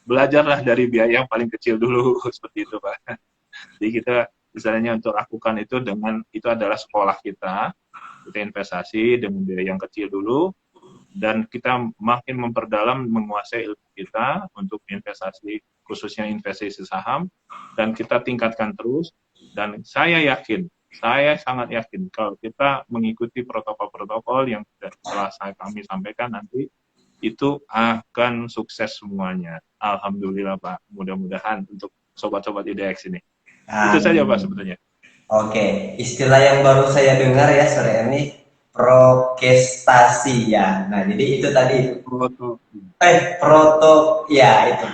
B: belajarlah dari biaya yang paling kecil dulu seperti itu Pak. Jadi kita misalnya untuk lakukan itu itu adalah sekolah kita investasi dengan biaya yang kecil dulu, dan kita makin memperdalam menguasai ilmu kita untuk investasi, khususnya investasi saham, dan kita tingkatkan terus. Dan saya sangat yakin kalau kita mengikuti protokol-protokol yang telah kami sampaikan nanti, itu akan sukses semuanya. Alhamdulillah Pak, mudah-mudahan untuk sobat-sobat IDX ini. Itu saja Pak sebetulnya.
A: Oke, istilah yang baru saya dengar ya sore ini, prokestasi ya. Nah, jadi itu tadi itu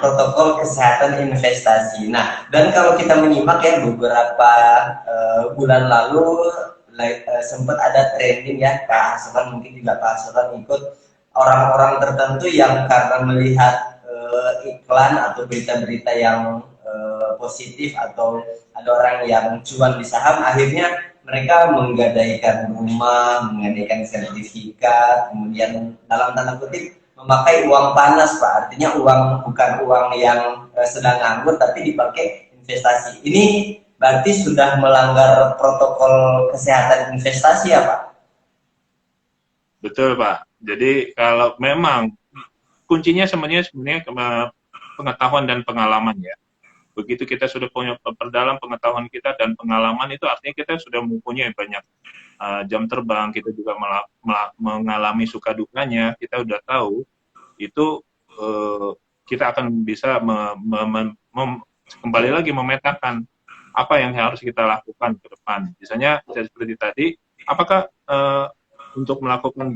A: protokol kesehatan investasi. Nah, dan kalau kita menyimak ya beberapa bulan lalu sempat ada trending ya, Kak Hasan mungkin juga Kak Hasan ikut, orang-orang tertentu yang karena melihat iklan atau berita-berita yang positif atau ada orang yang cuan di saham, akhirnya mereka menggadaikan rumah, menggadaikan sertifikat, kemudian dalam tanda kutip memakai uang panas Pak, artinya bukan uang yang sedang nganggur tapi dipakai investasi. Ini berarti sudah melanggar protokol kesehatan investasi ya Pak?
B: Betul Pak. Jadi kalau memang kuncinya sebenarnya pengetahuan dan pengalaman ya. Begitu kita sudah punya perdalam pengetahuan kita dan pengalaman, itu artinya kita sudah mempunyai banyak jam terbang, kita juga mengalami suka dukanya, kita udah tahu itu kita akan bisa kembali lagi memetakan apa yang harus kita lakukan ke depan. Misalnya seperti tadi, apakah untuk melakukan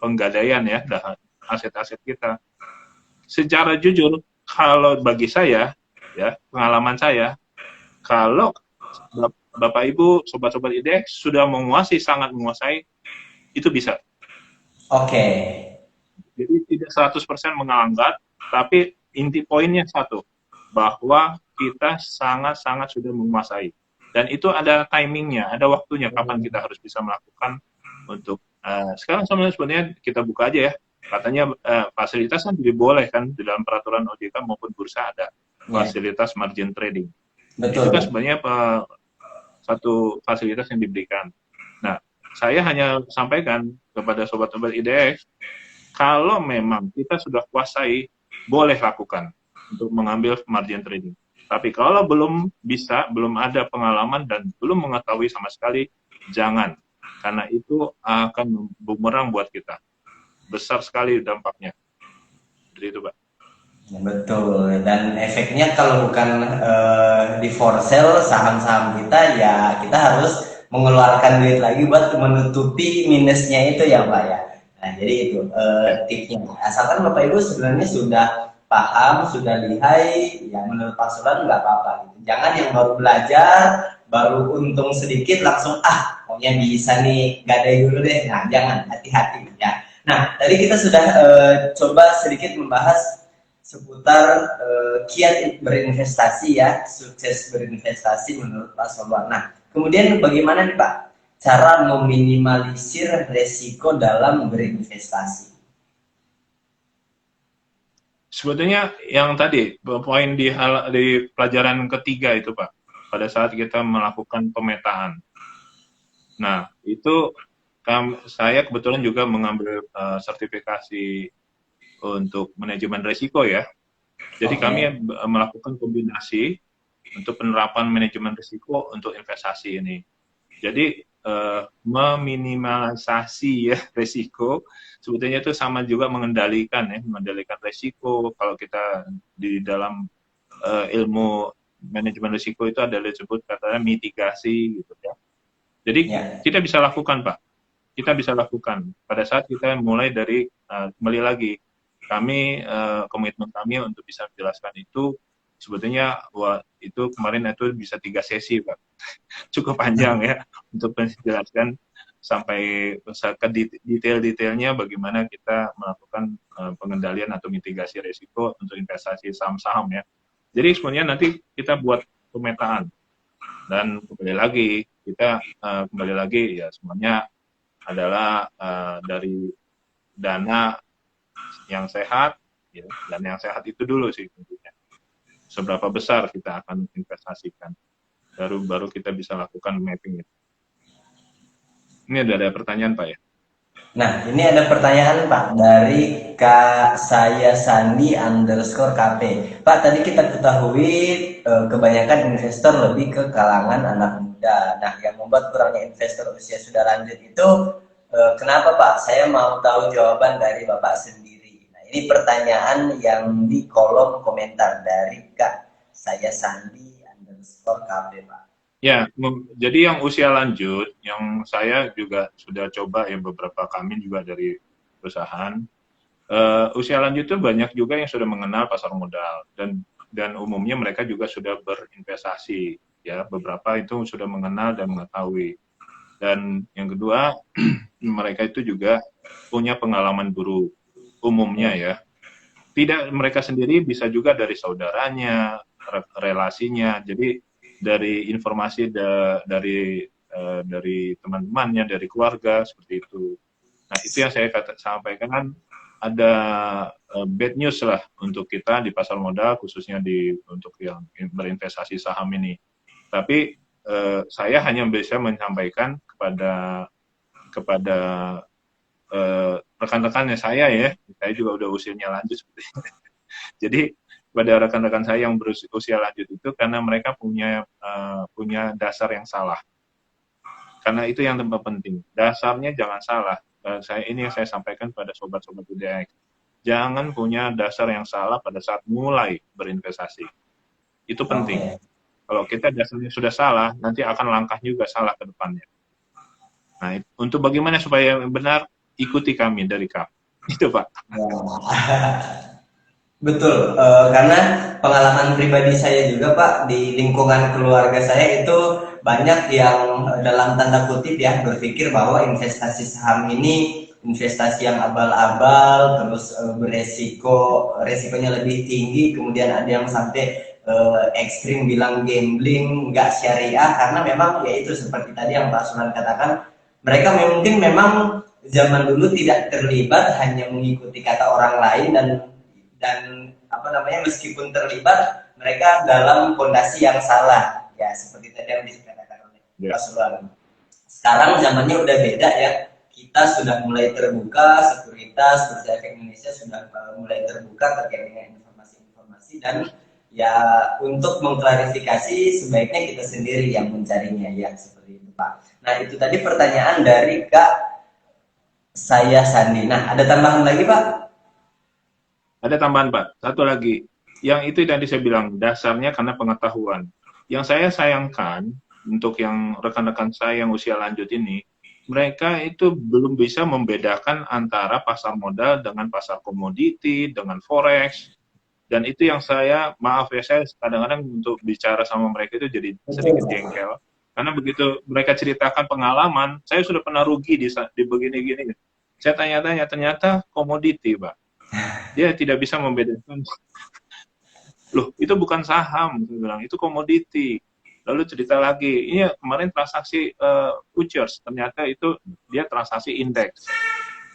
B: penggadaian ya aset-aset kita, secara jujur kalau bagi saya ya, pengalaman saya, Kalau Bapak Ibu, sobat-sobat IDX sudah menguasai, sangat menguasai, itu bisa.
A: Oke.
B: Jadi tidak 100% menganggap, tapi inti poinnya satu, bahwa kita sangat-sangat sudah menguasai. Dan itu ada timingnya, ada waktunya kapan kita harus bisa melakukan untuk sekarang sebenarnya kita buka aja ya. Katanya fasilitas kan boleh kan di dalam peraturan OJK maupun bursa ada
A: Ya,
B: fasilitas margin trading. Itu
A: betul.
B: kan sebenarnya satu fasilitas yang diberikan. Nah, saya hanya sampaikan kepada sobat-sobat IDX, kalau memang kita sudah kuasai, boleh lakukan untuk mengambil margin trading. Tapi kalau belum bisa, belum ada pengalaman dan belum mengetahui sama sekali, jangan. Karena itu akan bumerang buat kita. Besar sekali dampaknya. Jadi itu, Pak.
A: Ya, betul. Dan efeknya kalau bukan di for sale saham-saham kita, ya kita harus mengeluarkan duit lagi buat menutupi minusnya itu ya Pak ya. Nah, jadi itu
B: Ya.
A: tipsnya. Asalkan Bapak Ibu sebenarnya sudah paham, sudah lihai, ya menurut Pak Sulan nggak apa-apa. Gitu. Jangan yang baru belajar, baru untung sedikit langsung pokoknya bisa nih, gadai dulu deh. Nah, jangan, hati-hati ya. Nah, tadi kita sudah coba sedikit membahas seputar kiat berinvestasi ya, sukses berinvestasi menurut Pak Sobar. Nah, kemudian bagaimana nih Pak cara meminimalisir resiko dalam berinvestasi?
B: Sebetulnya yang tadi, poin di pelajaran ketiga itu, Pak. Pada saat kita melakukan pemetaan. Nah, itu saya kebetulan juga mengambil sertifikasi untuk manajemen risiko ya. Jadi kami
A: Oke,
B: melakukan kombinasi untuk penerapan manajemen risiko untuk investasi ini. Jadi meminimalisasi ya risiko sebetulnya itu sama juga mengendalikan risiko. Kalau kita di dalam ilmu manajemen risiko itu ada disebut katanya mitigasi gitu ya. Jadi
A: ya,
B: kita bisa lakukan, Pak. Kita bisa lakukan pada saat kita mulai dari kembali lagi kami komitmen kami untuk bisa menjelaskan itu sebetulnya itu kemarin itu bisa 3 sesi, Pak. Cukup panjang ya untuk menjelaskan sampai ke detail-detailnya bagaimana kita melakukan pengendalian atau mitigasi risiko untuk investasi saham-saham ya. Jadi sebenarnya nanti kita buat pemetaan dan kembali lagi ya semuanya adalah dari dana yang sehat ya, dan yang sehat itu dulu sih tentunya. Seberapa besar kita akan investasikan, baru kita bisa lakukan mapping itu. Ini ada pertanyaan Pak ya?
A: nah, ini ada pertanyaan Pak dari Kak saya Sandi underscore KP. Pak, tadi kita ketahui kebanyakan investor lebih ke kalangan anak muda. Nah, yang membuat kurangnya investor usia sudah lanjut itu kenapa Pak? Saya mau tahu jawaban dari Bapak sendiri. Nah, ini pertanyaan yang di kolom komentar dari Kak saya Sandi underscore KP Pak.
B: Ya, jadi yang usia lanjut, yang saya juga sudah coba ya beberapa kami juga dari perusahaan, usia lanjut itu banyak juga yang sudah mengenal pasar modal dan umumnya mereka juga sudah berinvestasi ya beberapa itu sudah mengenal dan mengetahui dan yang kedua mereka itu juga punya pengalaman buruk umumnya ya tidak mereka sendiri bisa juga dari saudaranya relasinya jadi dari informasi dari teman-temannya dari keluarga seperti itu. Nah, itu yang saya sampaikan kan ada bad news lah untuk kita di pasar modal khususnya untuk yang berinvestasi saham ini. Tapi saya hanya bisa menyampaikan kepada rekan-rekannya saya ya. Saya juga udah usianya lanjut seperti itu. Jadi pada rekan-rekan saya yang berusia lanjut itu karena mereka punya dasar yang salah. Karena itu yang penting. Dasarnya jangan salah. Ini yang saya sampaikan pada sobat-sobat UDX. Jangan punya dasar yang salah pada saat mulai berinvestasi. Itu penting.
A: Oke.
B: Kalau kita dasarnya sudah salah, nanti akan langkah juga salah ke depannya. Nah, untuk bagaimana supaya benar, ikuti kami dari KAP. Itu, Pak.
A: Ya. Betul, karena pengalaman pribadi saya juga Pak, di lingkungan keluarga saya itu banyak yang dalam tanda kutip ya berpikir bahwa investasi saham ini investasi yang abal-abal, terus resikonya lebih tinggi, kemudian ada yang sampai ekstrim bilang gambling, nggak syariah, karena memang ya itu seperti tadi yang Pak Sunan katakan, mereka mungkin memang zaman dulu tidak terlibat, hanya mengikuti kata orang lain dan apa namanya, meskipun terlibat mereka dalam fondasi yang salah ya, seperti tadi yang dikatakan oleh
B: Ya.
A: Pak Sulwan. Sekarang zamannya udah beda ya, kita sudah mulai terbuka, sekuritas Bursa Efek Indonesia sudah mulai terbuka terkait dengan informasi-informasi, dan ya untuk mengklarifikasi sebaiknya kita sendiri yang mencarinya ya, seperti itu Pak. Nah itu tadi pertanyaan dari Kak saya Sandi. Nah ada tambahan lagi Pak?
B: Ada tambahan Pak, satu lagi. Yang itu tadi saya bilang, dasarnya karena pengetahuan. Yang saya sayangkan, untuk yang rekan-rekan saya yang usia lanjut ini, mereka itu belum bisa membedakan antara pasar modal dengan pasar komoditi, dengan forex. Dan itu yang saya, maaf ya, saya kadang-kadang untuk bicara sama mereka itu jadi sedikit jengkel. Karena begitu mereka ceritakan pengalaman, saya sudah pernah rugi di begini-gini. Saya tanya-tanya, ternyata komoditi, Pak. Dia tidak bisa membedakan, loh itu bukan saham, saya bilang, itu komoditi. Lalu cerita lagi, ini kemarin transaksi futures, ternyata itu dia transaksi indeks.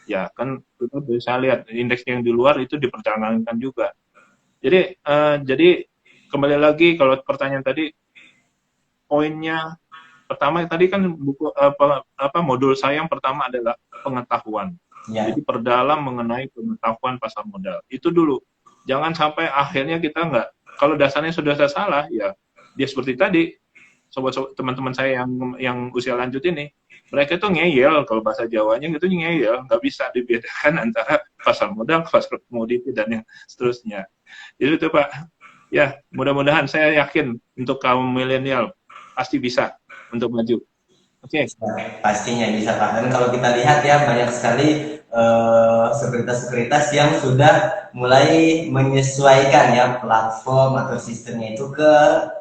B: Ya kan kita bisa lihat indeks yang di luar itu dipertimbangkan juga. Jadi kembali lagi kalau pertanyaan tadi, poinnya pertama tadi kan buku modul saya yang pertama adalah pengetahuan.
A: Ya.
B: Jadi perdalam mengenai pengetahuan pasar modal. Itu dulu. Jangan sampai akhirnya kita nggak, kalau dasarnya sudah salah, ya dia seperti tadi, sobat-sobat teman-teman saya yang usia lanjut ini, mereka tuh ngeyel, kalau bahasa Jawanya gitu ngeyel, nggak bisa dibedakan antara pasar modal, pasar komoditi, dan yang seterusnya. Jadi itu Pak, ya mudah-mudahan saya yakin untuk kaum milenial pasti bisa untuk maju. Oke.
A: Pastinya bisa Pak. Dan kalau kita lihat ya banyak sekali sekuritas-sekuritas yang sudah mulai menyesuaikan ya platform atau sistemnya itu ke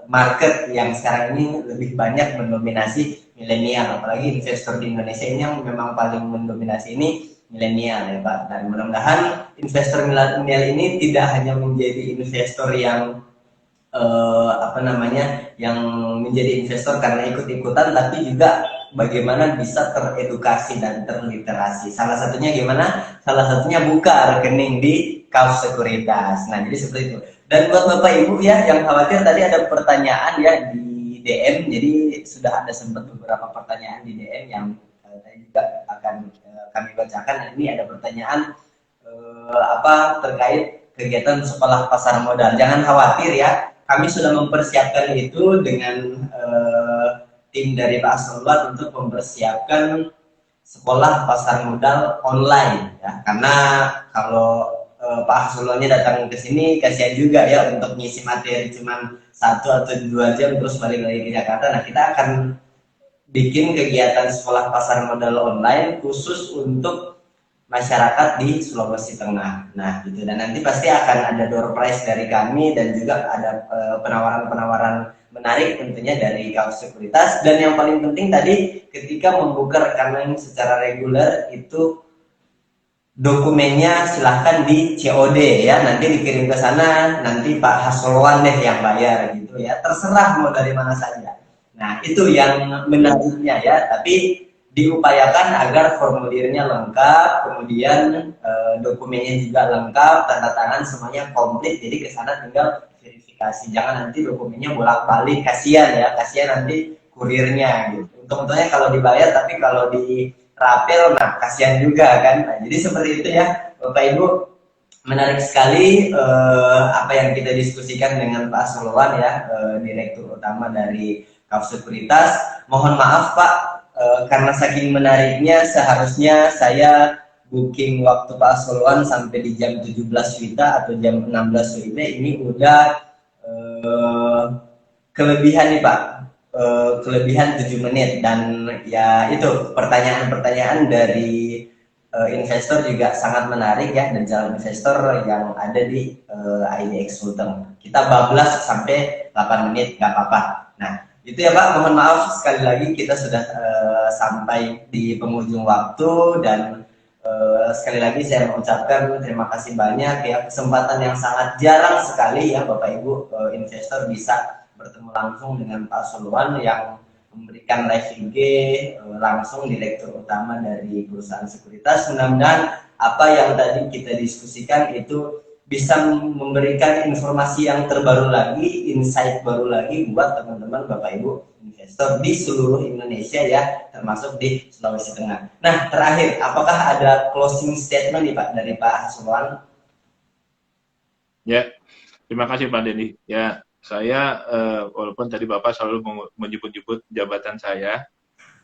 A: market yang sekarang ini lebih banyak mendominasi milenial. Apalagi investor di Indonesia ini yang memang paling mendominasi ini milenial ya Pak. Dan mudah-mudahan investor milenial ini tidak hanya menjadi investor yang yang menjadi investor karena ikut-ikutan, tapi juga bagaimana bisa teredukasi dan terliterasi. Salah satunya gimana? Salah satunya buka rekening di Kaus Sekuritas. Nah, jadi seperti itu. Dan buat Bapak Ibu ya yang khawatir, tadi ada pertanyaan ya di DM, jadi sudah ada sempat beberapa pertanyaan di DM yang tadi juga akan kami bacakan. Ini ada pertanyaan terkait kegiatan sekolah pasar modal. Jangan khawatir ya, kami sudah mempersiapkan itu dengan tim dari Pak Asrullah untuk mempersiapkan sekolah pasar modal online ya. Karena kalau Pak Asrullahnya datang ke sini kasihan juga ya untuk ngisi materi cuma 1 atau 2 jam terus balik lagi ke Jakarta. Nah, kita akan bikin kegiatan sekolah pasar modal online khusus untuk masyarakat di Sulawesi Tengah. Nah, gitu. Dan nanti pasti akan ada door prize dari kami dan juga ada penawaran-penawaran menarik tentunya dari Kaus Sekuritas. Dan yang paling penting tadi, ketika membuka rekening secara reguler itu dokumennya silahkan di COD ya, nanti dikirim ke sana, nanti Pak Hasolwan deh yang bayar gitu ya. Terserah mau dari mana saja. Nah, itu yang menariknya ya, tapi diupayakan agar formulirnya lengkap, kemudian dokumennya juga lengkap, tanda tangan semuanya komplit, jadi ke sana tinggal verifikasi. Jangan nanti dokumennya bolak-balik, kasihan ya, kasihan nanti kurirnya gitu. Untung-untungnya kalau dibayar, tapi kalau di rapel, nah kasihan juga kan. Nah, jadi seperti itu ya, Bapak Ibu. Menarik sekali apa yang kita diskusikan dengan Pak Sulwan ya, Direktur Utama dari Kaus Sekuritas. Mohon maaf Pak, karena saking menariknya seharusnya saya booking waktu Pak Sulwan sampai di jam 17 WITA atau jam 16 WITA. Ini udah kelebihan nih Pak, kelebihan 7 menit. Dan ya itu pertanyaan-pertanyaan dari investor juga sangat menarik ya, dan jalan investor yang ada di IDX Sulteng. Kita bablas sampai 8 menit, nggak apa-apa. Nah, itu ya Pak, mohon maaf sekali lagi kita sudah sampai di penghujung waktu, dan sekali lagi saya mengucapkan terima kasih banyak ya, kesempatan yang sangat jarang sekali ya Bapak Ibu investor bisa bertemu langsung dengan Pak Suluan yang memberikan live IG langsung direktur utama dari perusahaan sekuritas. Mudah-mudahan apa yang tadi kita diskusikan itu bisa memberikan informasi yang terbaru lagi, insight baru lagi buat teman-teman Bapak Ibu investor di seluruh Indonesia ya, termasuk di Sulawesi Tengah. Nah, terakhir, apakah ada closing statement nih Pak dari Pak Hasluan?
B: Ya, terima kasih Pak Denny. Ya, saya walaupun tadi Bapak selalu menyebut-nyebut jabatan saya,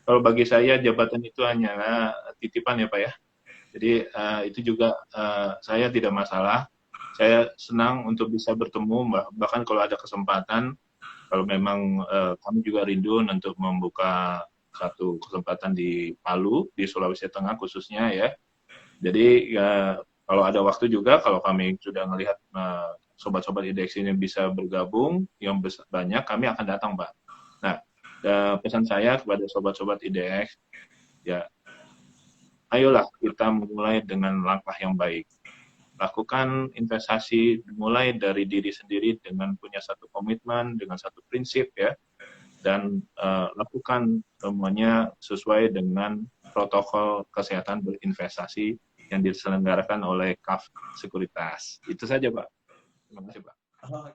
B: kalau bagi saya jabatan itu hanyalah titipan ya Pak ya. Jadi itu juga saya tidak masalah. Saya senang untuk bisa bertemu, bahkan kalau ada kesempatan, kalau memang kami juga rindu untuk membuka satu kesempatan di Palu, di Sulawesi Tengah khususnya ya. Jadi kalau ada waktu juga, kalau kami sudah melihat sobat-sobat IDX ini bisa bergabung, yang banyak, kami akan datang Pak. Nah, pesan saya kepada sobat-sobat IDX, ya ayolah kita mulai dengan langkah yang baik. Lakukan investasi mulai dari diri sendiri dengan punya satu komitmen, dengan satu prinsip ya, dan lakukan semuanya sesuai dengan protokol kesehatan berinvestasi yang diselenggarakan oleh KAF Sekuritas. Itu saja Pak. Terima kasih Pak.